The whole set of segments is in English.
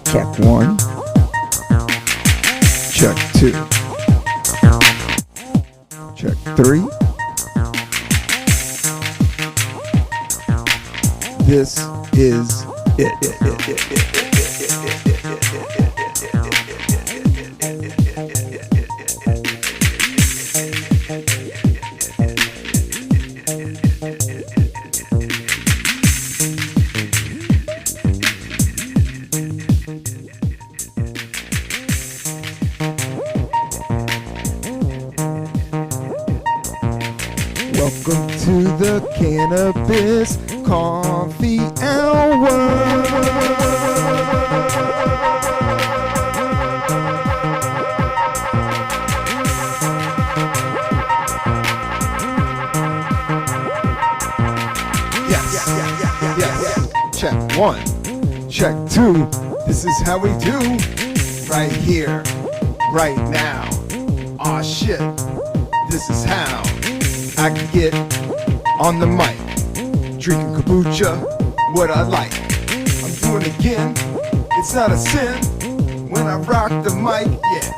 Check one. Check two. Check three. This is it. Welcome to the Cannabis Coffee Hour. Yes. Check one, check two. This is how we do. Right here, right now. Aw shit, this is how I can get on the mic, drinking kombucha, what I like. I'm doing it again, it's not a sin. When I rock the mic, yeah,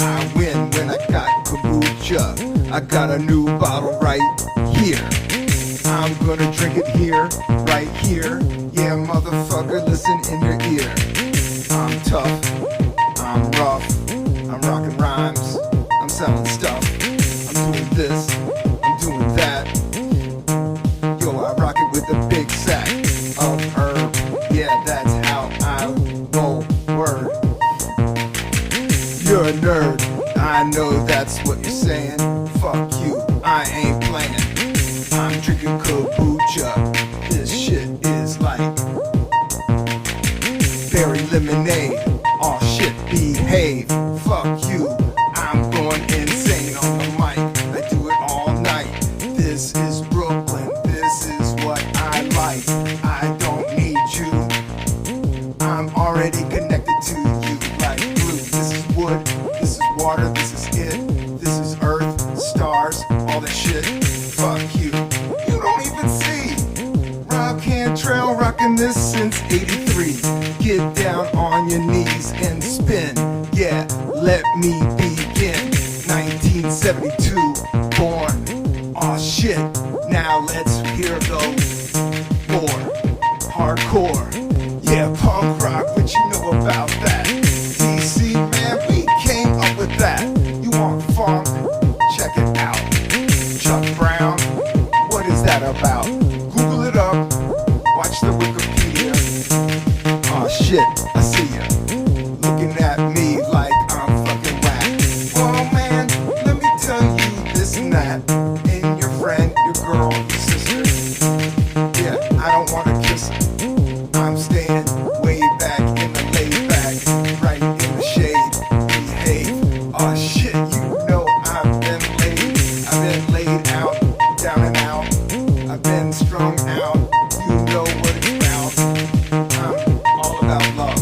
I win when I got kombucha. I got a new bottle right here. I'm gonna drink it here, right here. Yeah, motherfucker, listen in your ear. I'm tough, I'm rough, I'm rocking rhymes, I'm selling stuff. I'm doing this, I'm doing that. Yo, I rock it with a big sack of herb. Yeah, that's how I roll. Word. You're a nerd, I know that's what you're saying. Fuck you, I ain't playing. I'm drinking kombucha. This shit is like berry lemonade. Aw shit, behave. Fuck you, I'm going insane on the mic. I do it all night. This is Brooklyn, this is what I like. I don't need you, I'm already connected to you like glue. This is wood, this is water, this is it. This is earth, stars, all that shit. Fuck you, you don't even see. Rock Cantrell rocking this since 83. Get down on your knees and spin. Yeah, let me begin. 1972, born. Aw shit, now let's hear those more. Hardcore, yeah, punk rock, what you know about that? DC, man, we came up with that. You want funk? Check it out. Chuck Brown, what is that about? Google it up, watch the Wikipedia. Aw shit, I see ya, looking at me like I'm fucking whack. Well man, let me tell you this and that. And your friend, your girl, your sister. Yeah, I don't wanna kiss her. I'm staying way back in the laid back, right in the shade. Behave. Aw shit, you know I've been laid out, down and out. I've been strung out, you know what it's about. I'm all about love.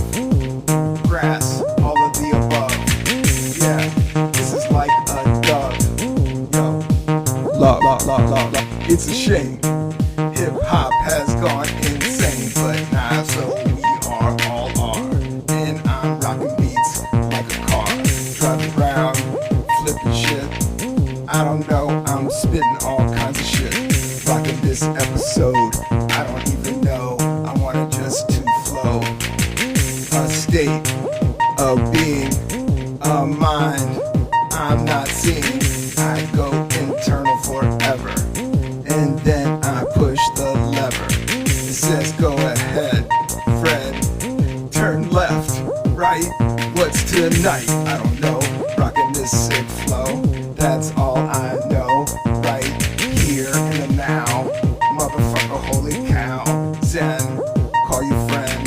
live, so we are all are. And I'm rocking beats like a car, driving around, flipping shit. I don't know, I'm spitting all kinds of shit. Rocking this episode, I don't even know. I wanna just to flow. A state of being, a mind I'm not seeing. I go internal forever, and then I push the lever. It says go ahead, Fred, turn left, right, what's tonight? I don't know, rocking this sick flow, that's all I know. Right here in the now, motherfucker, holy cow. Zen, call your friend,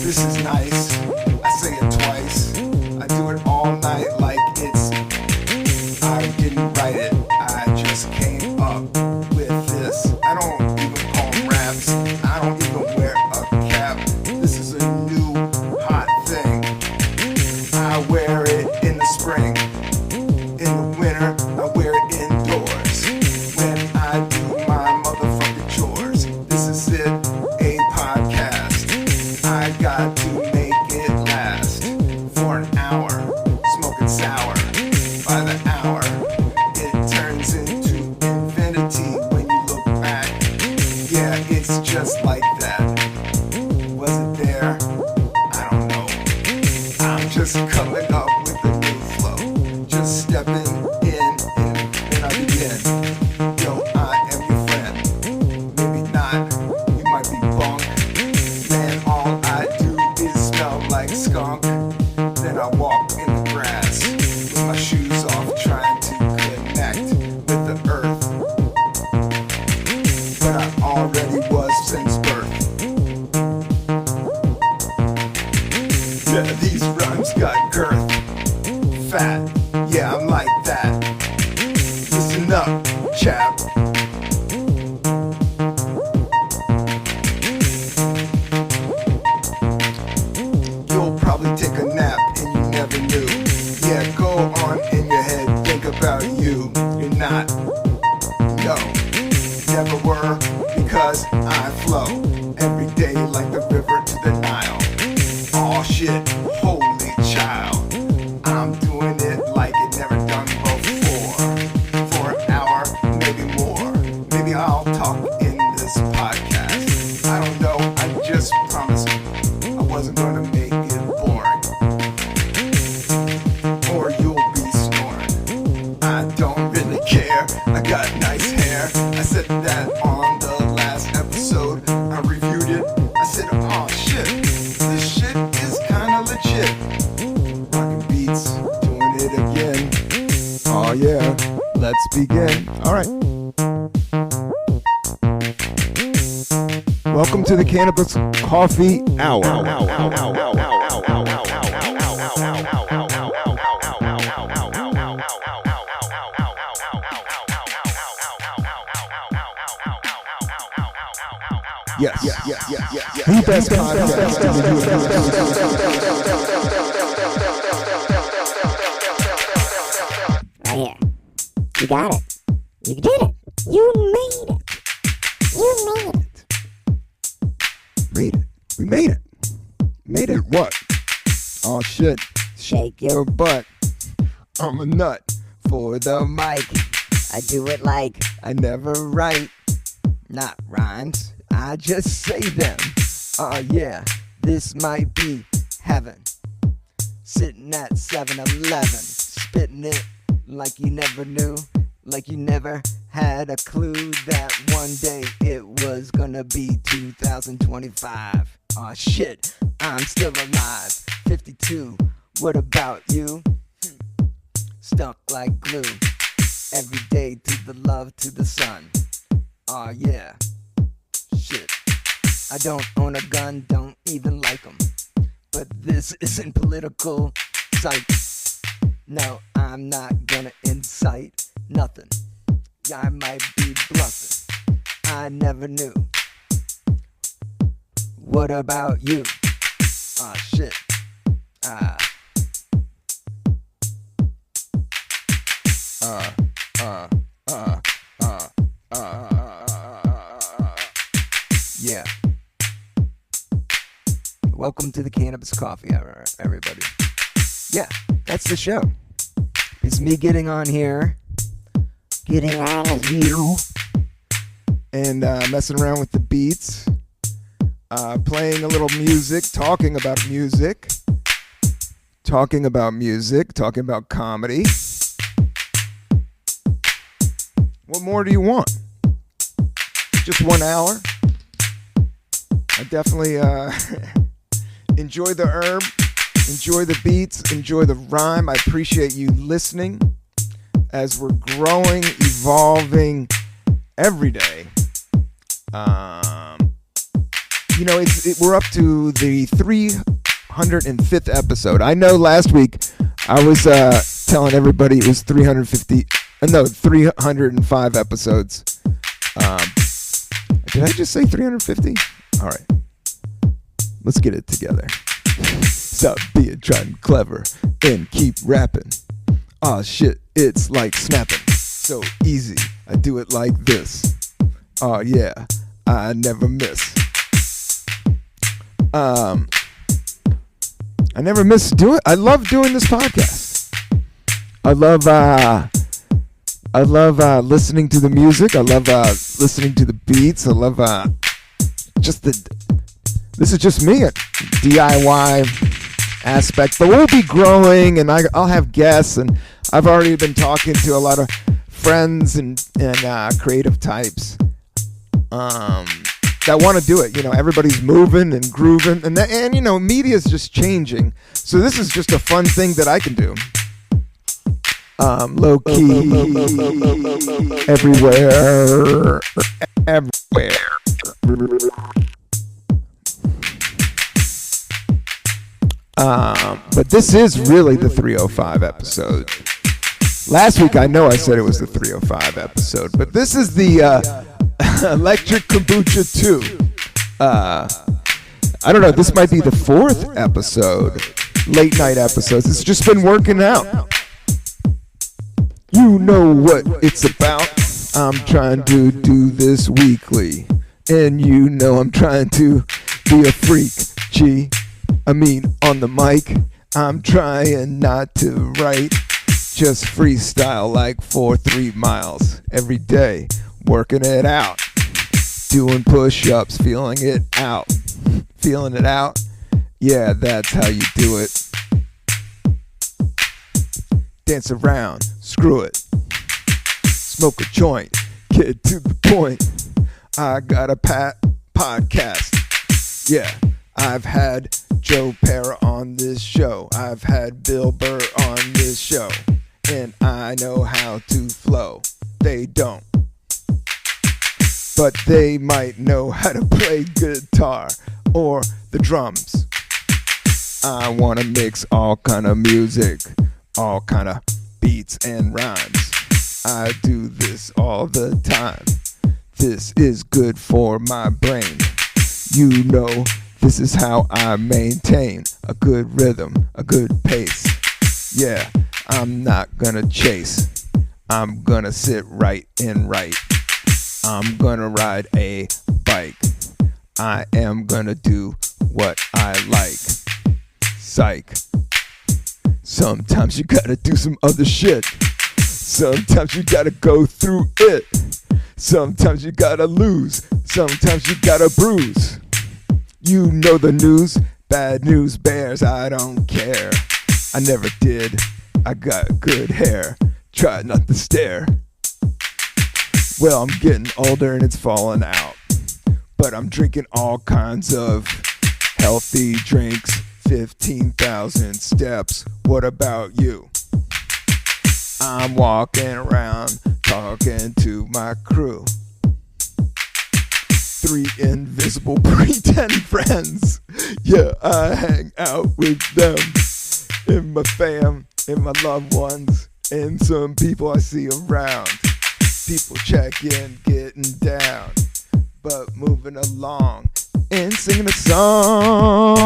this is nice, I say it twice. I do it all night like it's, I didn't write it, I just came up with this. I don't even call them raps, I don't even wear a cap. This is a new hot thing. I wear it in the spring, in the winter I wear it indoors. When I do my motherfucking chores, this is it, a podcast. I got to make it last for an hour, smoking sour. By the hour, it turns into infinity when you look back. Yeah, it's just like that. Was it there? I don't know. I'm just coming up with a new flow. Just stepping in and then I begin. Yo, I am your friend. Maybe not, you might be bunk. Man, all I do is smell like skunk. Then I walk in the grass with my shoes off, trying to connect with the earth. But I already was since birth. Yeah, these rhymes got girth. Fat, yeah, I'm like that. Listen up, chap. You'll probably take a nap and you never knew. Yeah, go on in your head, think about you. You're not, no, never were, because I flow every day like the river to the Nile. Aw shit, holy child, I'm doing it like it never done before. For an hour, maybe more. Maybe I'll talk in this podcast. I don't know, I just promised I wasn't gonna make it boring, or you'll be snoring. I don't really care, I got nice hair. I said that on the last episode, I reviewed it. I said, oh shit, this shit is kinda legit. Rockin' beats, doing it again. Oh yeah, let's begin. Alright. Welcome to the Cannabis Coffee Hour. Yes. The best podcast in the Right here. You got it. You did it. You made it. You made it. Made it. We made it. Made it what? Oh shit. Shake your butt. I'm a nut for the mic. I do it like I never write, not rhymes. I just say them. Yeah, this might be heaven. Sitting at 7-Eleven, spitting it like you never knew, like you never had a clue that one day it was gonna be 2025. Aw shit, I'm still alive. 52, what about you? Stuck like glue. Every day to the love to the sun. Aw yeah, shit. I don't own a gun, don't even like them. But this isn't political psych. No, I'm not gonna incite nothing. Yeah, I might be bluffing. I never knew. What about you? Aw shit. Yeah. Welcome to the Cannabis Coffee Hour, everybody. Yeah, that's the show. It's me getting on here, Getting on with you. and messing around with the beats, playing a little music, talking about music, talking about comedy. What more do you want? Just 1 hour. I definitely enjoy the herb, enjoy the beats, enjoy the rhyme. I appreciate you listening as we're growing, evolving every day. We're up to the 305th episode. I know last week I was telling everybody it was 305 episodes. Did I just say 350? All right. Let's get it together. Stop being trying clever and keep rapping. Aw, shit, it's like snapping. So easy, I do it like this. Oh yeah, I never miss. I never miss doing. I love doing this podcast. I love listening to the music. I love listening to the beats. I love this is just me, a DIY aspect, but we'll be growing, and I'll have guests, and I've already been talking to a lot of friends and creative types that want to do it. Everybody's moving and grooving, and media is just changing, so this is just a fun thing that I can do. Low key, everywhere. But this is really the 305 episode. Last week I know I said it was the 305 episode, but this is the Electric Kombucha 2. I don't know, this might be the 4th episode, late night episodes. It's just been working out. You know what it's about. I'm trying to do this weekly, and I'm trying to be a freak, on the mic, I'm trying not to write, just freestyle like 3 miles every day, working it out, doing push-ups, feeling it out, yeah, that's how you do it. Dance around, screw it, smoke a joint, get to the point, I got a podcast, yeah, I've had Joe Pera on this show. I've had Bill Burr on this show. And I know how to flow. They don't. But they might know how to play guitar or the drums. I want to mix all kind of music, all kind of beats and rhymes. I do this all the time. This is good for my brain. This is how I maintain a good rhythm, a good pace. Yeah, I'm not gonna chase. I'm gonna sit right and right. I'm gonna ride a bike. I am gonna do what I like. Psych. Sometimes you gotta do some other shit. Sometimes you gotta go through it. Sometimes you gotta lose. Sometimes you gotta bruise. You know the news, bad news bears, I don't care. I never did, I got good hair, try not to stare. Well, I'm getting older and it's falling out, but I'm drinking all kinds of healthy drinks, 15,000 steps, what about you? I'm walking around, talking to my crew. 3 invisible pretend friends. Yeah, I hang out with them. And my fam, and my loved ones, and some people I see around. People checking, getting down, but moving along and singing a song.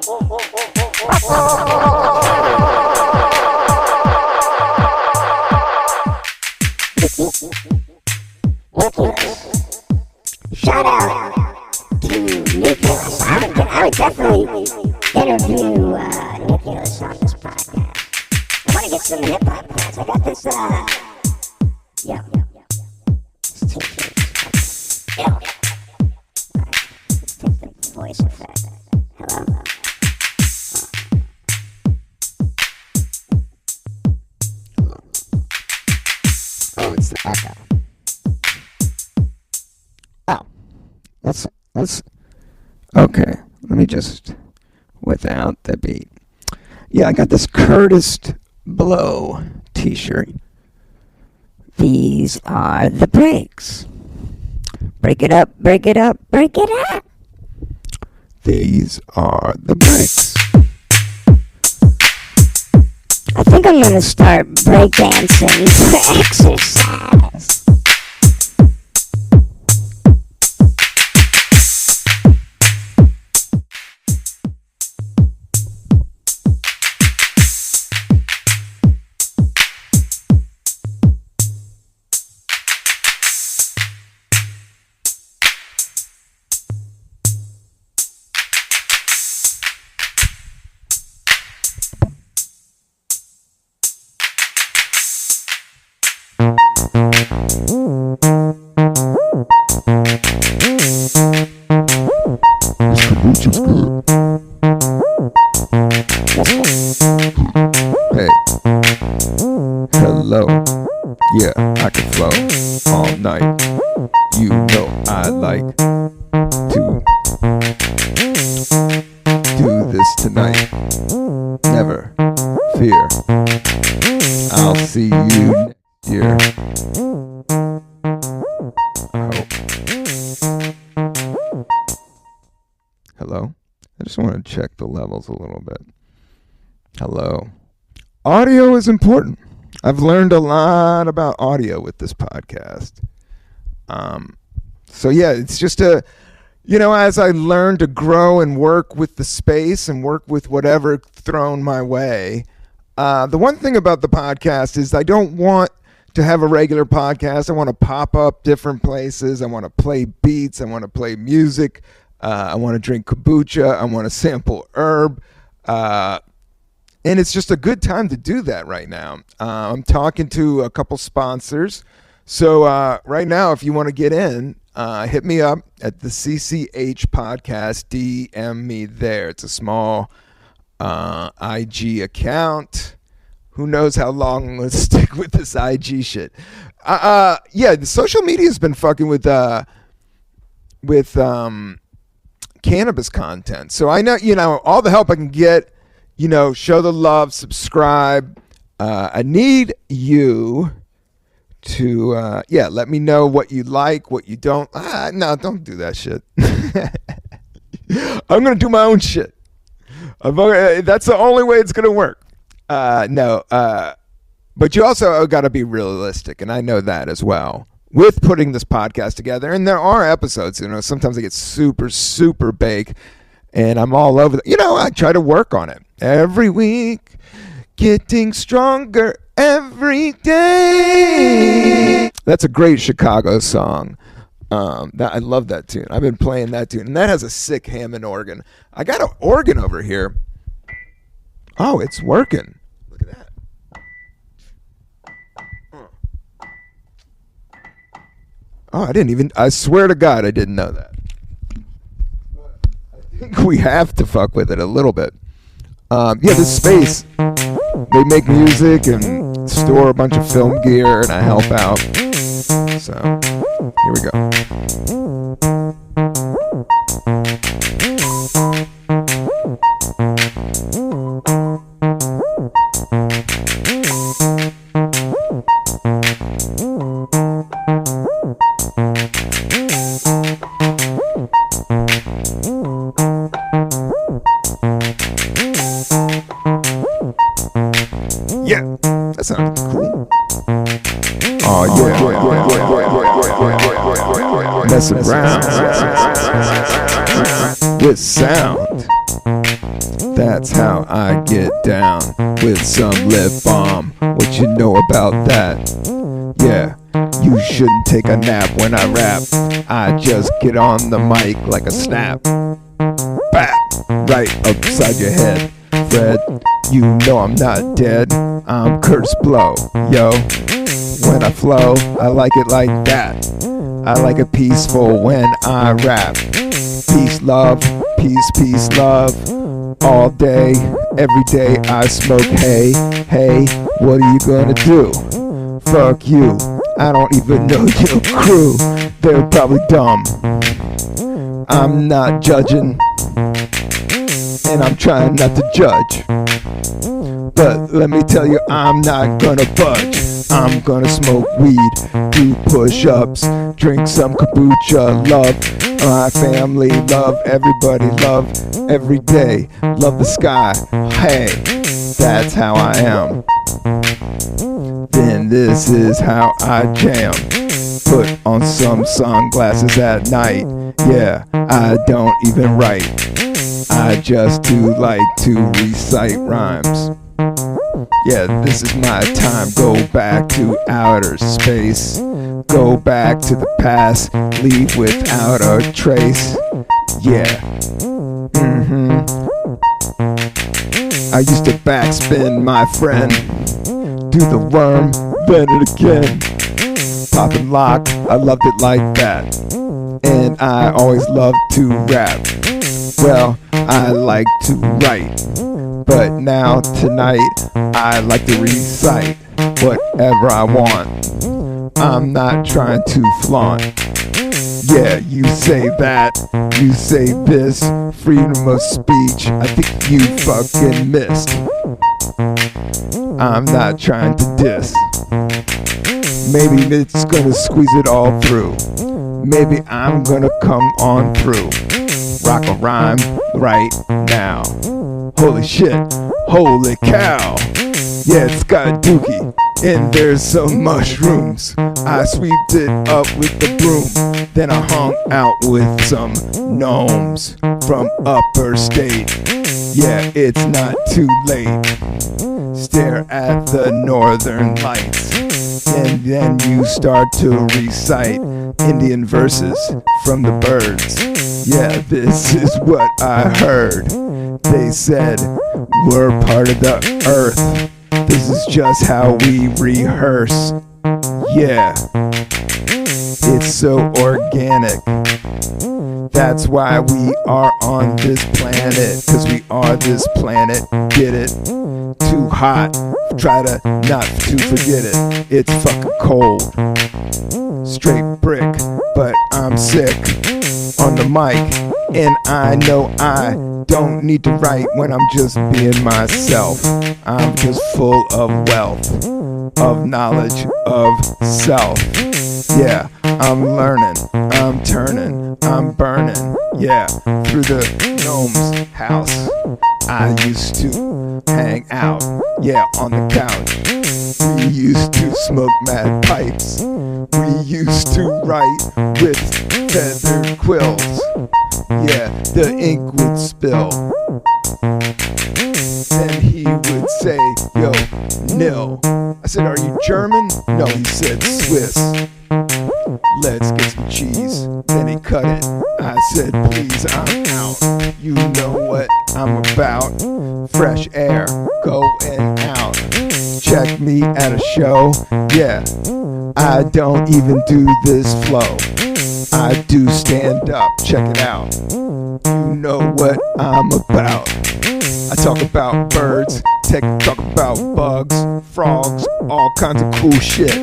Shout out to Nicholas. I would definitely interview Nicholas on this podcast. I want to get some hip hop fans. I got this, yeah. Yeah. Let's take the voice effect. Hello. Oh, it's the echo. Oh, let's. Okay, let me just, without the beat. Yeah, I got this KURTIS Blow t-shirt. These are the breaks. Break it up, break it up, break it up. These are the breaks. I think I'm gonna start breakdancing for exercise. Hey. Hello. Yeah, I can flow all night. You know I like to do this tonight. Never fear. I'll see you next year. I hope. Hello? I just want to check the levels a little bit. Hello. Audio is important. I've learned a lot about audio with this podcast. So yeah, it's just as I learn to grow and work with the space and work with whatever thrown my way. The one thing about the podcast is I don't want to have a regular podcast. I want to pop up different places. I want to play beats. I want to play music. I want to drink kombucha. I want to sample herb. And it's just a good time to do that right now. I'm talking to a couple sponsors. So right now, if you want to get in, hit me up at the CCH podcast. DM me there. It's a small IG account. Who knows how long I'm going to stick with this IG shit. Yeah, the social media has been fucking with cannabis content. So I know, all the help I can get, show the love, subscribe. I need you to, let me know what you like, what you don't. No, don't do that shit. I'm going to do my own shit. That's the only way it's going to work. But you also got to be realistic, and I know that as well. With putting this podcast together, and there are episodes, sometimes I get super, super big, and I'm all over. I try to work on it every week, getting stronger every day. That's a great Chicago song. I love that tune. I've been playing that tune, and that has a sick Hammond organ. I got an organ over here. Oh, it's working. Look at that. Oh, I swear to God, I didn't know that. But I think we have to fuck with it a little bit. This space, they make music and store a bunch of film gear, and I help out. So, here we go. Yeah, that sounds cool. Oh yeah. Messing around with sound. That's how I get down with some lip balm. What you know about that? Yeah, you shouldn't take a nap when I rap. I just get on the mic like a snap. Bap! Right upside your head. Fred, you know I'm not dead. I'm KURTIS Blow, yo. When I flow, I like it like that. I like it peaceful when I rap. Peace, love, peace, love. All day, every day I smoke. Hey, what are you gonna do? Fuck you, I don't even know your crew. They're probably dumb. I'm not judging, and I'm trying not to judge. But let me tell you, I'm not gonna budge. I'm gonna smoke weed, do push-ups, drink some kombucha, love my family, love everybody, love every day, love the sky. Hey, that's how I am. Then this is how I jam. Put on some sunglasses at night. Yeah, I don't even write. I just do like to recite rhymes. Yeah, this is my time. Go back to outer space. Go back to the past. Leave without a trace. Yeah. I used to backspin, my friend. Do the worm, bend it again. Pop and lock, I loved it like that. And I always loved to rap. Well, I like to write. But now, tonight, I like to recite whatever I want. I'm not trying to flaunt. Yeah, you say that, you say this, freedom of speech, I think you fucking missed. I'm not trying to diss. Maybe it's gonna squeeze it all through. Maybe I'm gonna come on through. Rock a rhyme right now. Holy shit, holy cow. Yeah, it's got dookie, and there's some mushrooms. I sweeped it up with the broom. Then I hung out with some gnomes from upper state. Yeah, it's not too late. Stare at the northern lights, and then you start to recite Indian verses from the birds. Yeah, this is what I heard. They said, we're part of the earth. This is just how we rehearse. Yeah, it's so organic. That's why we are on this planet. Cause we are this planet, get it? Too hot, try to not to forget it. It's fucking cold. Straight brick, but I'm sick on the mic. And I know I don't need to write when I'm just being myself. I'm just full of wealth, of knowledge, of self. Yeah, I'm learning, I'm turning, I'm burning. Yeah, through the gnome's house I used to hang out. Yeah, on the couch. We used to smoke mad pipes. We used to write with feather quills. Yeah, the ink would spill. Then he would say, yo, nil. I said, are you German? No, he said Swiss. Let's get some cheese. Then he cut it. I said, please, I'm out. You know what I'm about. Fresh air, going out. Check me at a show. Yeah, I don't even do this flow. I do stand up, check it out. You know what I'm about. I talk about birds, talk about bugs, frogs, all kinds of cool shit.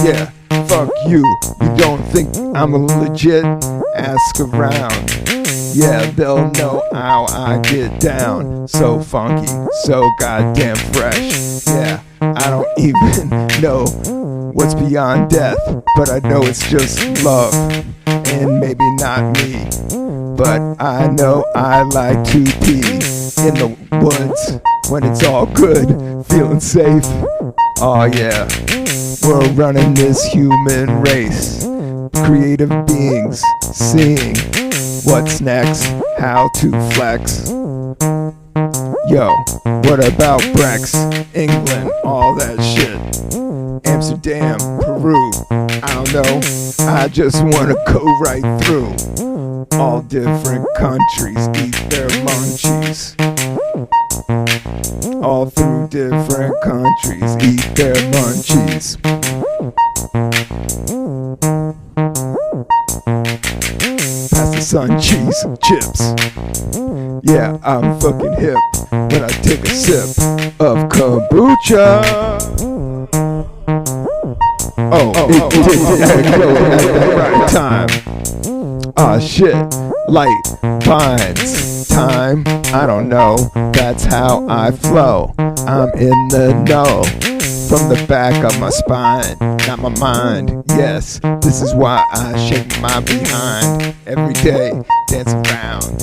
Yeah, fuck you. You don't think I'm a legit? Ask around. Yeah, they'll know how I get down. So funky, so goddamn fresh. Yeah, I don't even know what's beyond death, but I know it's just love, and maybe not me. But I know I like to pee in the woods when it's all good, feeling safe. Oh yeah, we're running this human race, creative beings, seeing what's next, how to flex. Yo, what about Brex, England, all that shit? Amsterdam, Peru, I don't know. I just wanna go right through. All different countries eat their munchies. All through different countries eat their munchies. Pass the sun, cheese, chips. Yeah, I'm fucking hip when I take a sip of kombucha. Oh, it didn't grow at the right time. Ah, shit, light vines time. I don't know, that's how I flow. I'm in the know from the back of my spine, not my mind. Yes, this is why I shake my behind every day, dance around.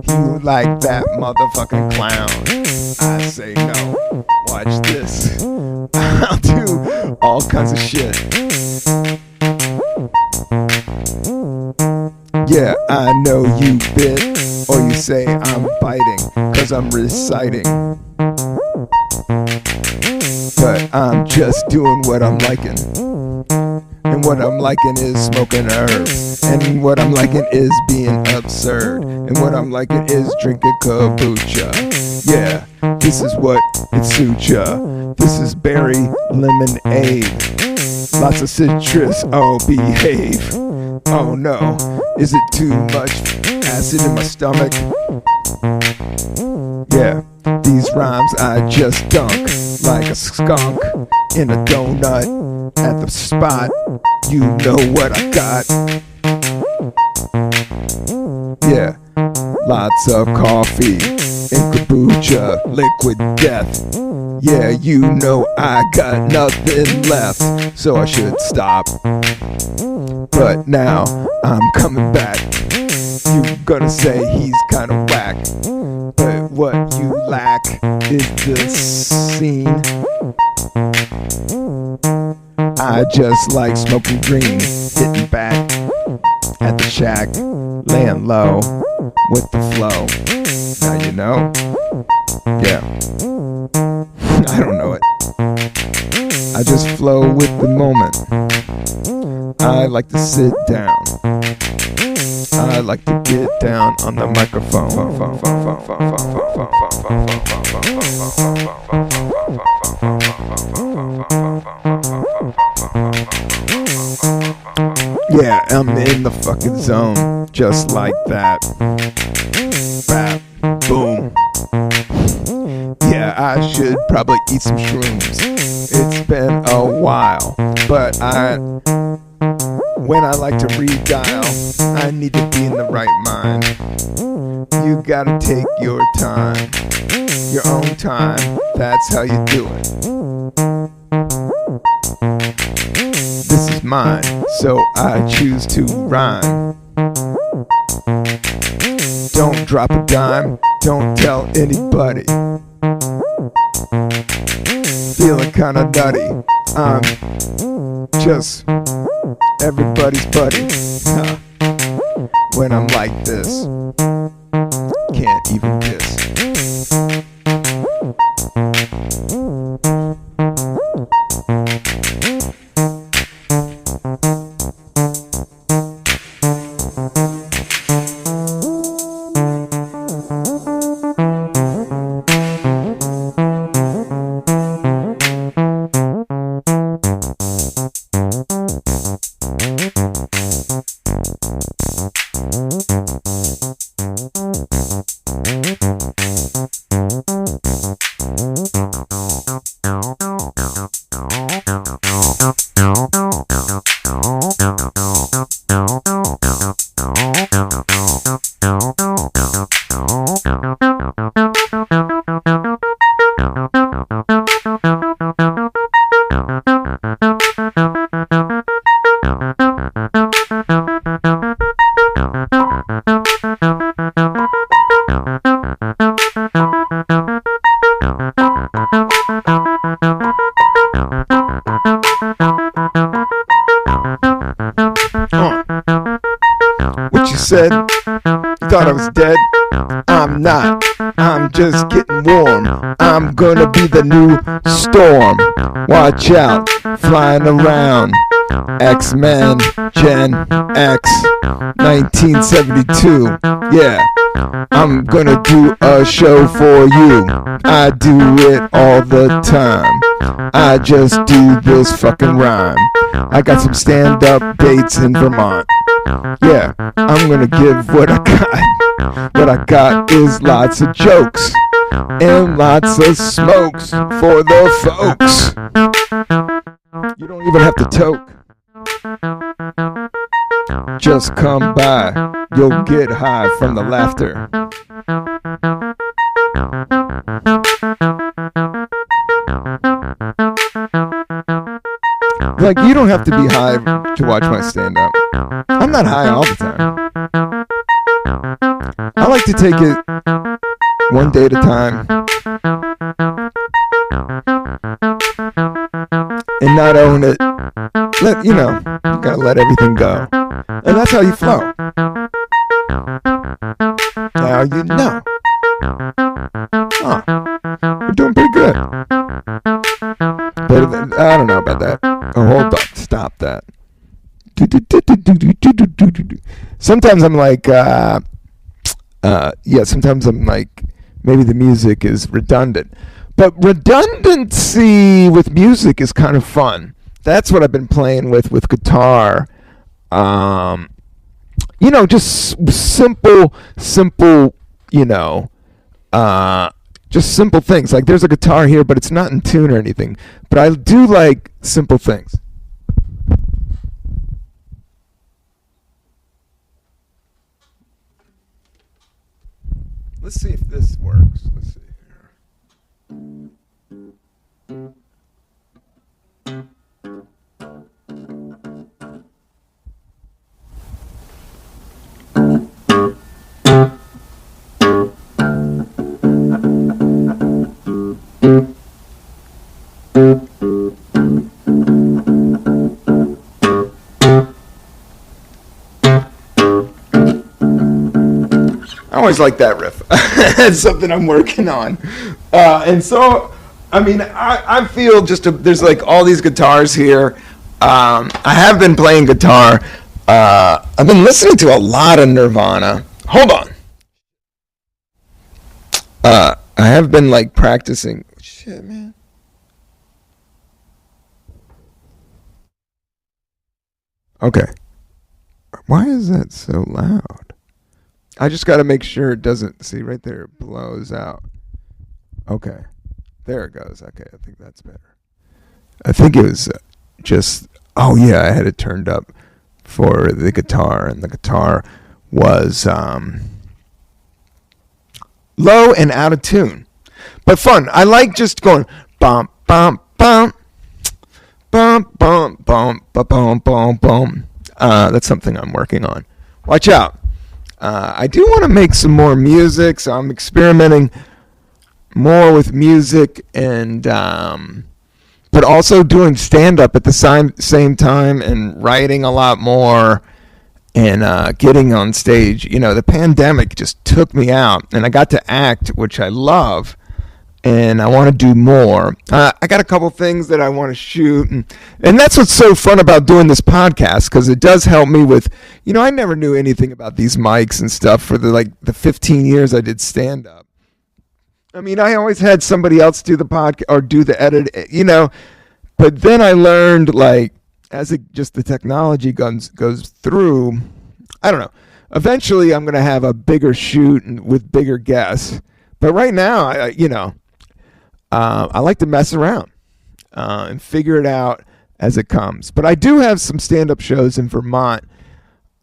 You like that motherfucking clown? I say no. Watch this. I'll do all kinds of shit. Yeah, I know you bit, or you say I'm biting, 'cause I'm reciting. But I'm just doing what I'm liking. And what I'm liking is smoking herbs. And what I'm liking is being absurd. And what I'm liking is drinking kombucha. Yeah, this is what it suits ya. This is berry lemonade. Lots of citrus, oh behave. Oh no, is it too much acid in my stomach? Yeah, these rhymes I just dunk like a skunk in a donut at the spot. You know what I got. Yeah, lots of coffee and kombucha, liquid death. Yeah, you know I got nothing left, so I should stop. But now I'm coming back. You gonna say he's kinda whack, but what you lack is the scene. I just like smoking green, hitting back at the shack, laying low with the flow. Now you know? Yeah. I don't know it. I just flow with the moment. I like to sit down. I like to get down on the microphone. Yeah, I'm in the fucking zone, just like that. Rap, boom. Yeah, I should probably eat some shrooms. It's been a while, but when I like to redial, I need to be in the right mind. You gotta take your time, your own time, that's how you do it. This is mine, so I choose to rhyme. Don't drop a dime, don't tell anybody. Feeling kinda nutty, I'm just everybody's buddy. Huh. When I'm like this, can't even diss. What you said? You thought I was dead? I'm not. I'm just getting warm. I'm gonna be the new storm. Watch out, flying around. X-Men, Gen X, 1972. Yeah, I'm gonna do a show for you. I do it all the time. I just do this fucking rhyme. I got some stand-up dates in Vermont. Yeah, I'm gonna give what I got. What I got is lots of jokes and lots of smokes for the folks. You don't even have to toke. Just come by, you'll get high from the laughter. Like, you don't have to be high to watch my stand-up. I'm not high all the time. I like to take it one day at a time and not own it. You gotta let everything go. And that's how you flow. Now you know. Oh, we're doing pretty good. But I don't know about that. Oh, hold up. Stop that. Sometimes I'm like, sometimes I'm like, maybe the music is redundant. But redundancy with music is kind of fun. That's what I've been playing with guitar. Just simple, just simple things. Like, there's a guitar here, but it's not in tune or anything. But I do like simple things. Let's see if this works. Let's see here. I always like that riff. It's something I'm working on. And so, I feel there's like all these guitars here. I have been playing guitar. I've been listening to a lot of Nirvana. Hold on. I have been like practicing. Shit, man. Okay. Why is that so loud? I just got to make sure it doesn't, see right there, it blows out. Okay. There it goes. Okay, I think that's better. I think it was I had it turned up for the guitar, and the guitar was low and out of tune. But fun. I like just going bump, bump, bump, bump, bump, bump, bump, bump, bump. That's something I'm working on. Watch out. I do want to make some more music, so I'm experimenting more with music and but also doing stand-up at the same time and writing a lot more and getting on stage. The pandemic just took me out, and I got to act, which I love, and I want to do more. I got a couple things that I want to shoot, and that's what's so fun about doing this podcast, because it does help me with, I never knew anything about these mics and stuff for the 15 years I did stand-up. I always had somebody else do the podcast or do the edit, but then I learned, as the technology goes through, I don't know. Eventually, I'm going to have a bigger shoot and with bigger guests. But right now, I like to mess around and figure it out as it comes. But I do have some stand-up shows in Vermont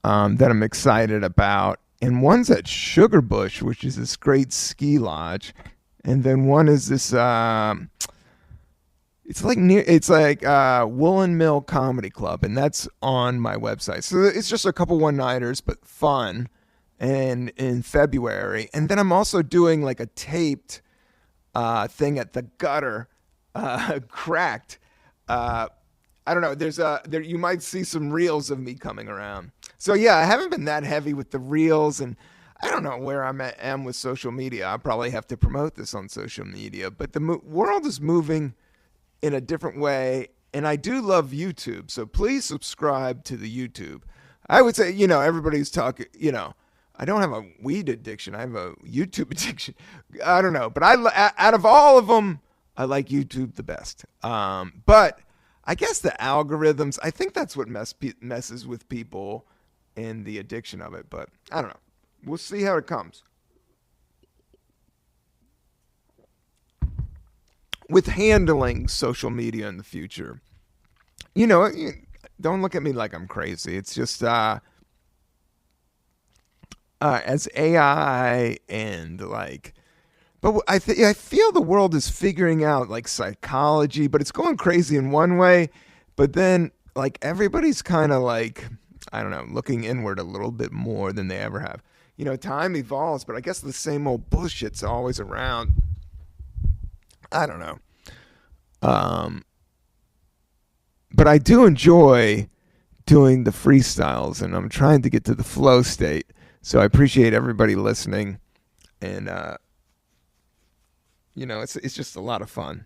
that I'm excited about. And one's at Sugarbush, which is this great ski lodge. And then one is this, it's like Woolen Mill Comedy Club, and that's on my website. So it's just a couple one-nighters, but fun, and in February. And then I'm also doing like a taped thing at the Gutter, Cracked. I don't know. There you might see some reels of me coming around. So yeah, I haven't been that heavy with the reels, and I don't know where am with social media. I'll probably have to promote this on social media, but the world is moving in a different way, and I do love YouTube. So please subscribe to the YouTube. I would say, everybody's talking, I don't have a weed addiction. I have a YouTube addiction. I don't know, but out of all of them, I like YouTube the best. But I guess the algorithms, I think that's what messes with people and the addiction of it. But I don't know. We'll see how it comes. With handling social media in the future, don't look at me like I'm crazy. It's just as AI and but I feel the world is figuring out like psychology, but it's going crazy in one way. But then everybody's kind of I don't know, looking inward a little bit more than they ever have. Time evolves, but I guess the same old bullshit's always around. I don't know. But I do enjoy doing the freestyles, and I'm trying to get to the flow state. So I appreciate everybody listening, and it's just a lot of fun.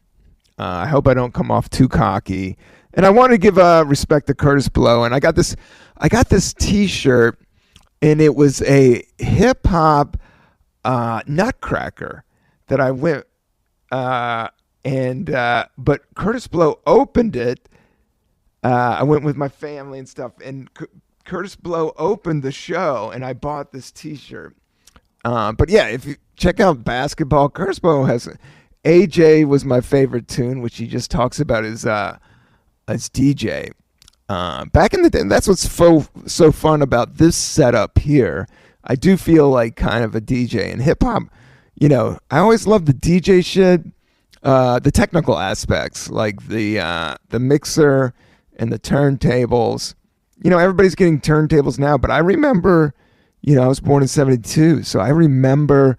I hope I don't come off too cocky, and I want to give respect to Kurtis Blow. And I got this T-shirt, and it was a hip hop nutcracker that I went but Kurtis Blow opened it. I went with my family and stuff, and Kurtis Blow opened the show, and I bought this T-shirt. But yeah, if you check out basketball, Kurtis Blow has AJ was my favorite tune, which he just talks about as DJ. Back in the day, that's what's so fun about this setup here. I do feel like kind of a DJ in hip hop. I always love the DJ shit, the technical aspects, like the mixer and the turntables. Everybody's getting turntables now, but I remember, I was born in 72, so I remember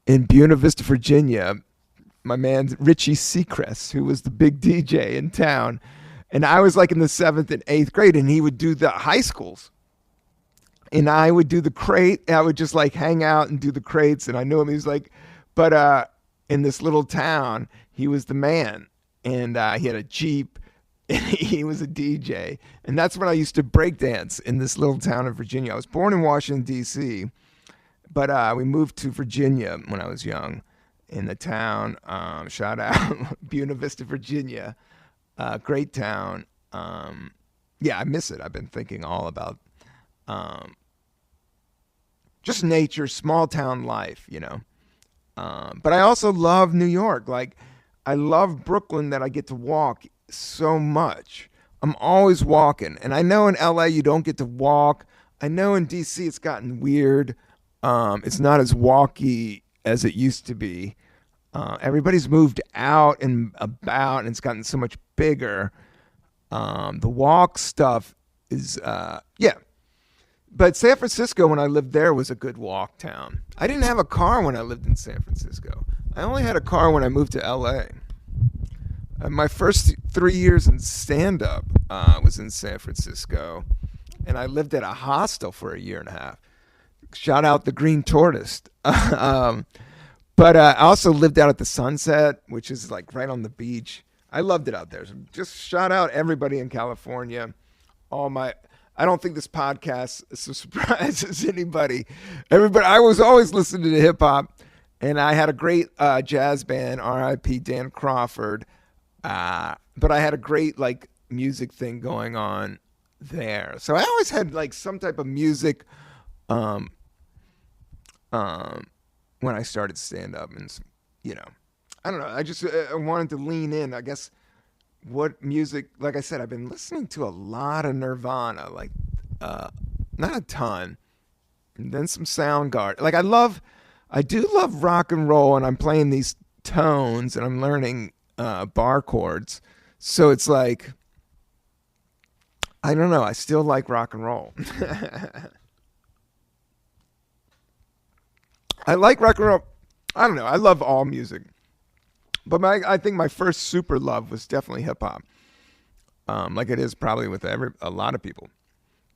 in Buena Vista, Virginia, my man Richie Seacrest, who was the big DJ in town, and I was in the 7th and 8th grade, and he would do the high schools, and I would do the crate. I would just hang out and do the crates, and I knew him. He was but in this little town, he was the man, and he had a Jeep. He was a DJ, and that's when I used to break dance in this little town of Virginia. I was born in Washington, D.C., but we moved to Virginia when I was young in the town. Shout out Buena Vista, Virginia. Great town. Yeah, I miss it. I've been thinking all about just nature, small town life, But I also love New York. I love Brooklyn, that I get to walk so much. I'm always walking, and I know in LA you don't get to walk. I know in DC it's gotten weird. It's not as walky as it used to be. Everybody's moved out and about, and it's gotten so much bigger. The walk stuff is but San Francisco, when I lived there, was a good walk town. I didn't have a car when I lived in San Francisco. I only had a car when I moved to LA. My first 3 years in stand-up was in San Francisco, and I lived at a hostel for a year and a half. Shout out the Green Tortoise. But I also lived out at the Sunset, which is right on the beach. I loved it out there. So just shout out everybody in California. I don't think this podcast surprises anybody. Everybody, I was always listening to hip-hop, and I had a great jazz band, R.I.P. Dan Crawford. But I had a great music thing going on there. So I always had some type of music when I started stand up, and I don't know. I just I wanted to lean in. I guess what music, like I said, I've been listening to a lot of Nirvana, not a ton, and then some Soundgarden. I do love rock and roll, and I'm playing these tones, and I'm learning bar chords. So it's I don't know. I still like rock and roll. I like rock and roll. I don't know. I love all music. But I think my first super love was definitely hip hop. Like it is probably with a lot of people.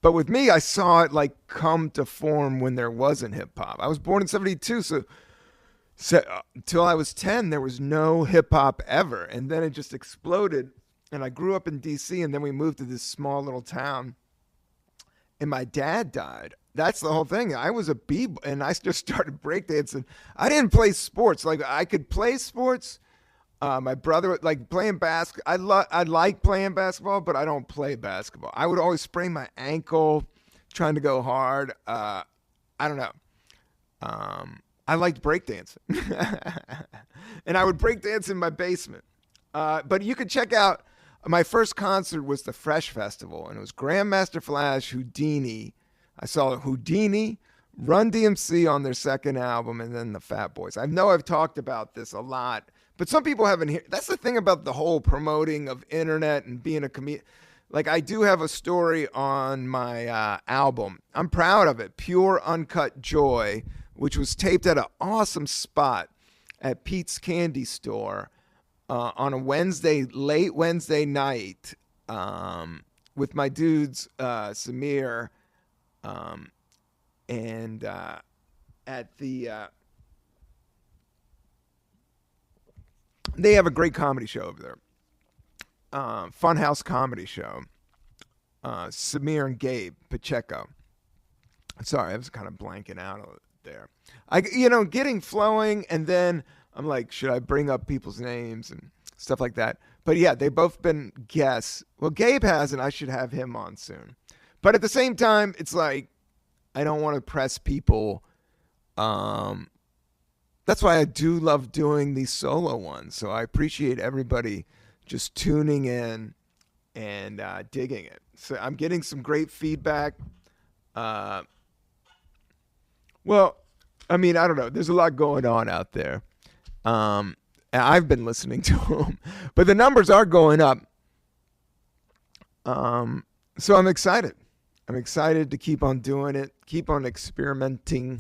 But with me, I saw it like come to form when there wasn't hip hop. I was born in 72, so until I was 10, there was no hip hop ever. And then it just exploded. And I grew up in DC, and then we moved to this small little town. And my dad died. That's the whole thing. I was a b-boy, and I just started breakdancing. I didn't play sports. Like, I could play sports. My brother, like, playing basketball. I like playing basketball, but I don't play basketball. I would always sprain my ankle trying to go hard. I don't know. I liked breakdancing. And I would breakdance in my basement. But you could check out, my first concert was the Fresh Festival, and it was Grandmaster Flash, Houdini. I saw Houdini, Run DMC on their second album, and then the Fat Boys. I know I've talked about this a lot, but some people haven't heard. That's the thing about the whole promoting of internet and being a comedian. Like, I do have a story on my album. I'm proud of it. Pure Uncut Joy, which was taped at an awesome spot at Pete's Candy Store on a late Wednesday night with my dudes, Samir, and at the... they have a great comedy show over there. Funhouse Comedy Show. Samir and Gabe Pacheco. Sorry, I was kind of blanking out there. Getting flowing, and then I'm like, should I bring up people's names and stuff like that? But yeah, they've both been guests. Well, Gabe hasn't. I should have him on soon. But at the same time, it's like, I don't want to press people. That's why I do love doing these solo ones. So I appreciate everybody just tuning in and digging it. So I'm getting some great feedback. Well, I mean, I don't know. There's a lot going on out there. I've been listening to them, but the numbers are going up. So I'm excited. I'm excited to keep on doing it, keep on experimenting.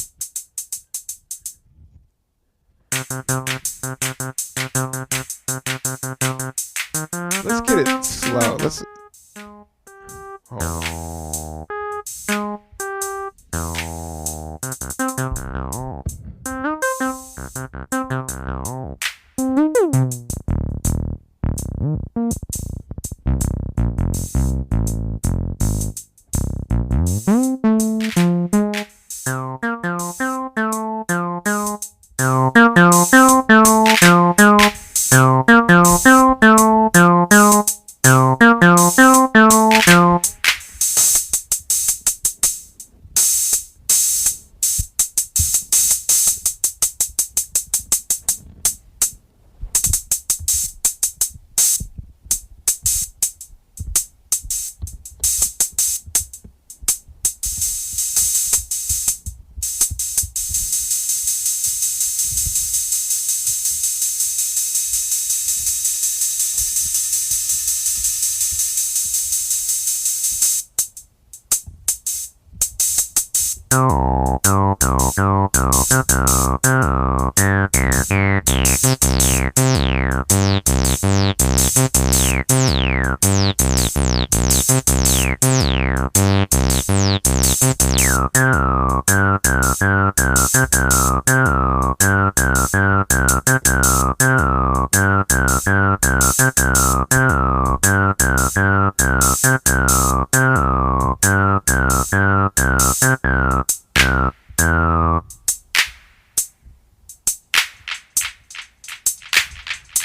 Let's get it slow. Let's. Oh.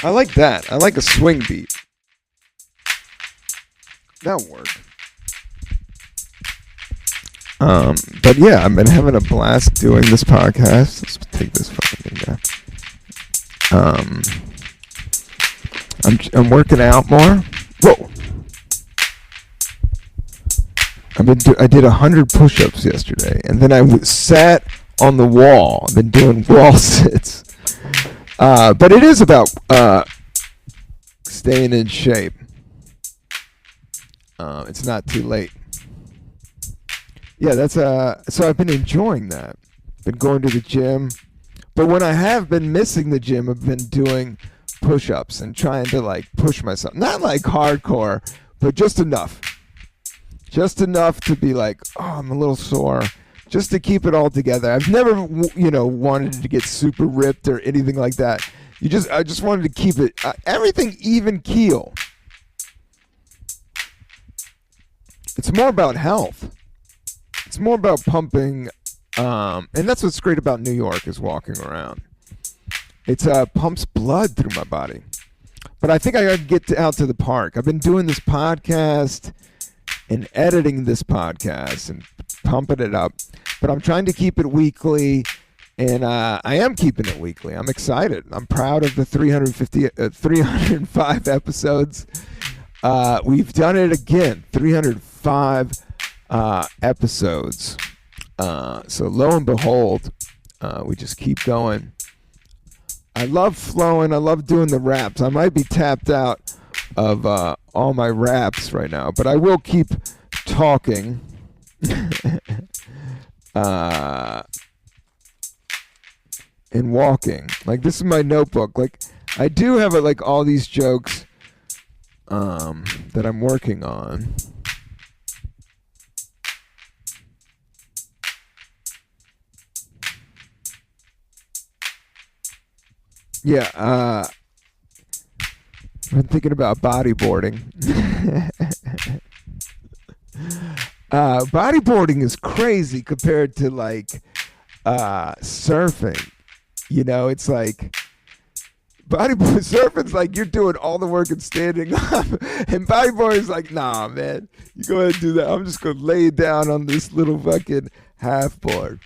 I like that. I like a swing beat. That'll work. But yeah, I've been having a blast doing this podcast. Let's take this fucking thing down. I'm working out more. Whoa. I did 100 push-ups yesterday, and then I sat on the wall. I've been doing wall sits. But it is about staying in shape. It's not too late. Yeah, so I've been enjoying that. Been going to the gym. But when I have been missing the gym, I've been doing push-ups and trying to like push myself. Not like hardcore, but just enough. just enough to be like, oh, I'm a little sore, just to keep it all together. I've never, wanted to get super ripped or anything like that. I just wanted to keep it everything even keel. It's more about health. It's more about pumping, and that's what's great about New York is walking around. It's pumps blood through my body. But I think I got to get out to the park. I've been doing this podcast and editing this podcast and pumping it up. But I'm trying to keep it weekly, and I am keeping it weekly. I'm excited. I'm proud of the 305 episodes. We've done it again, 305 episodes. So lo and behold, we just keep going. I love flowing. I love doing the raps. I might be tapped out of all my raps right now, but I will keep talking. And walking. Like, this is my notebook. Like, I do have all these jokes that I'm working on. Yeah, I've been thinking about bodyboarding. Bodyboarding is crazy compared to surfing. It's like surfing's like you're doing all the work and standing up, and bodyboarding is like, nah, man, you go ahead and do that. I'm just gonna lay down on this little fucking half board.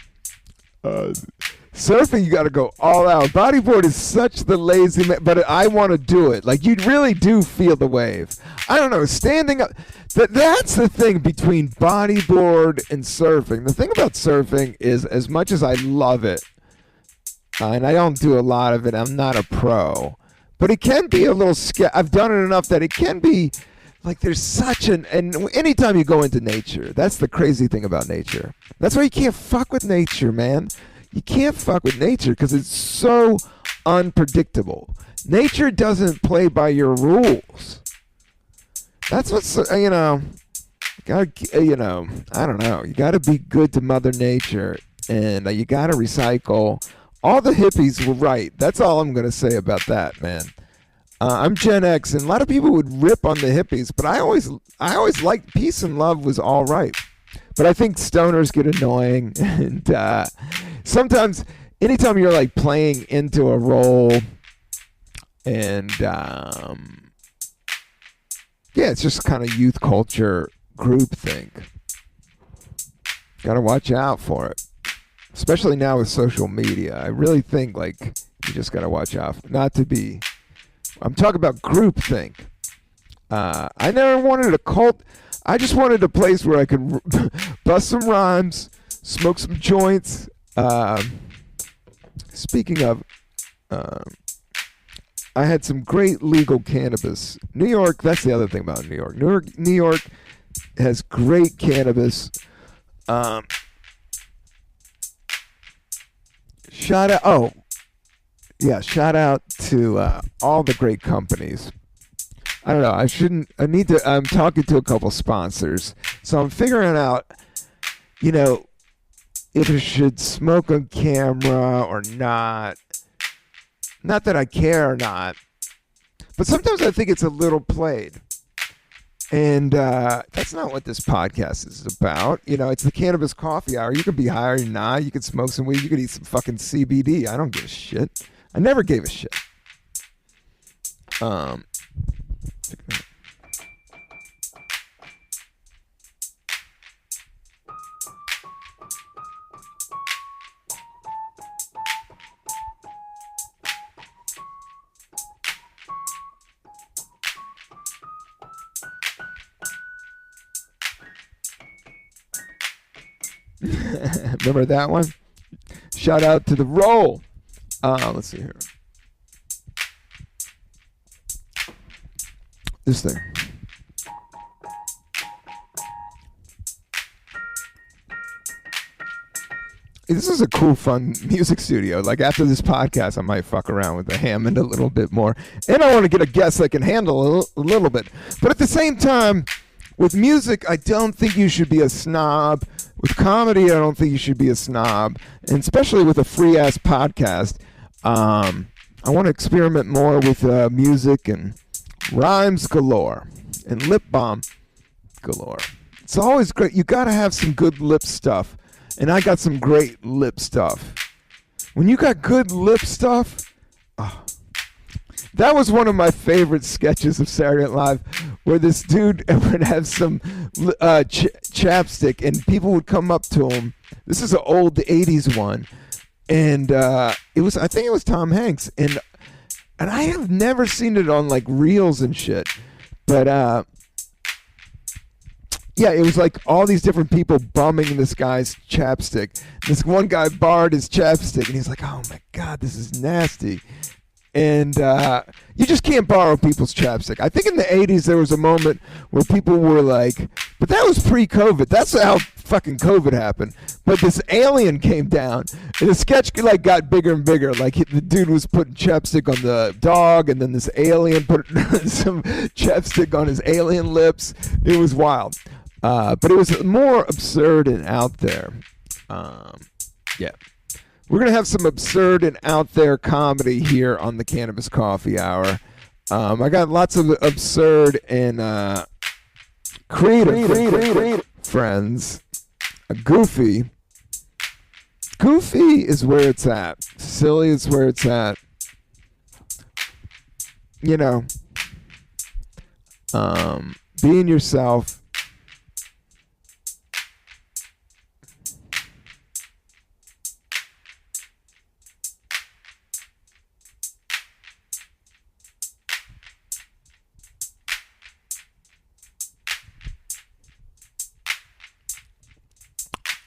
Surfing, you got to go all out. Bodyboard is such the lazy man, but I want to do it. Like, you really do feel the wave. I don't know, standing up. That's the thing between bodyboard and surfing. The thing about surfing is, as much as I love it, and I don't do a lot of it, I'm not a pro, but it can be a little I've done it enough that it can be like there's such and anytime you go into nature, that's the crazy thing about nature. That's why you can't fuck with nature, man. You can't fuck with nature because it's so unpredictable. Nature doesn't play by your rules. That's what's, I don't know. You got to be good to Mother Nature, and you got to recycle. All the hippies were right. That's all I'm going to say about that, man. I'm Gen X, and a lot of people would rip on the hippies, but I always liked peace and love was all right. But I think stoners get annoying, and sometimes, anytime you're like playing into a role, and it's just kind of youth culture groupthink. Gotta watch out for it, especially now with social media. I really think you just gotta watch out not to be. I'm talking about groupthink. I never wanted a cult. I just wanted a place where I could bust some rhymes, smoke some joints. Speaking of, I had some great legal cannabis. New York, that's the other thing about New York. New York has great cannabis. Shout out to all the great companies. I don't know. I'm talking to a couple sponsors. So I'm figuring out, if I should smoke on camera or not. Not that I care or not. But sometimes I think it's a little played. And that's not what this podcast is about. It's the Cannabis Coffee Hour. You can be high or not. You can smoke some weed. You can eat some fucking CBD. I don't give a shit. I never gave a shit. Remember that one? Shout out to the roll. Let's see here. This thing. This is a cool, fun music studio. Like, after this podcast, I might fuck around with the Hammond a little bit more. And I want to get a guest that can handle a little bit. But at the same time, with music, I don't think you should be a snob. With comedy, I don't think you should be a snob, and especially with a free-ass podcast. I want to experiment more with music and rhymes galore and lip balm galore. It's always great. You got to have some good lip stuff, and I got some great lip stuff. When you got good lip stuff, that was one of my favorite sketches of Saturday Night Live, where this dude would have some chapstick, and people would come up to him. This is an old 80s one, and I think it was Tom Hanks, and I have never seen it on like reels and shit, but yeah, it was like all these different people bumming this guy's chapstick. This one guy borrowed his chapstick, and he's like, "Oh my god, this is nasty." And you just can't borrow people's chapstick. I think in the 80s there was a moment where people were like, but that was pre-COVID. That's how fucking COVID happened. But this alien came down, and the sketch like got bigger and bigger. Like the dude was putting chapstick on the dog, and then this alien put some chapstick on his alien lips. It was wild. But it was more absurd and out there. Yeah. We're going to have some absurd and out there comedy here on the Cannabis Coffee Hour. I got lots of absurd and creative friends. Goofy. Goofy is where it's at. Silly is where it's at. You know, being yourself.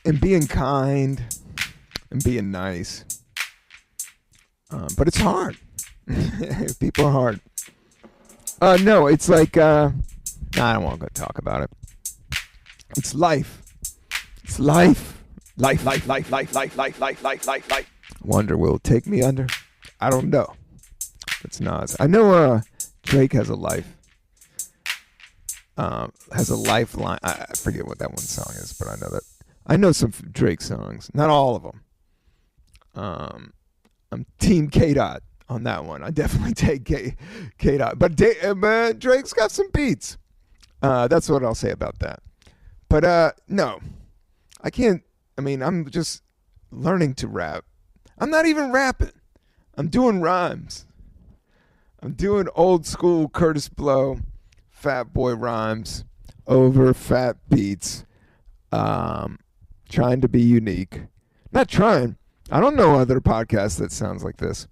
And being kind and being nice. But it's hard. People are hard. No, it's like, I don't want to talk about it. It's life. It's life. Life. Wonder will it take me under? I don't know. It's Nas. I know Drake has a life. Has a lifeline. I forget what that one song is, but I know that. I know some Drake songs, not all of them. I'm Team K-Dot on that one. I definitely take K-Dot. But Drake's got some beats. That's what I'll say about that. But no, I can't. I mean, I'm just learning to rap. I'm not even rapping. I'm doing rhymes. I'm doing old school Kurtis Blow, Fat Boy rhymes over fat beats. Trying to be unique. Not trying. I don't know other podcasts that sounds like this.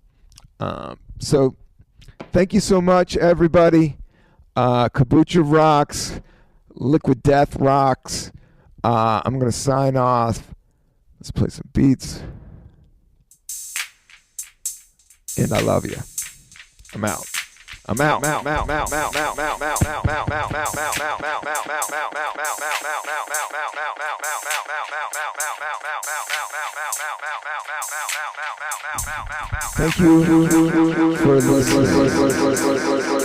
So thank you so much, everybody. Kabucha rocks. Liquid Death rocks. I'm going to sign off. Let's play some beats. And I love you. I'm out. I'm out. Thank you for listening.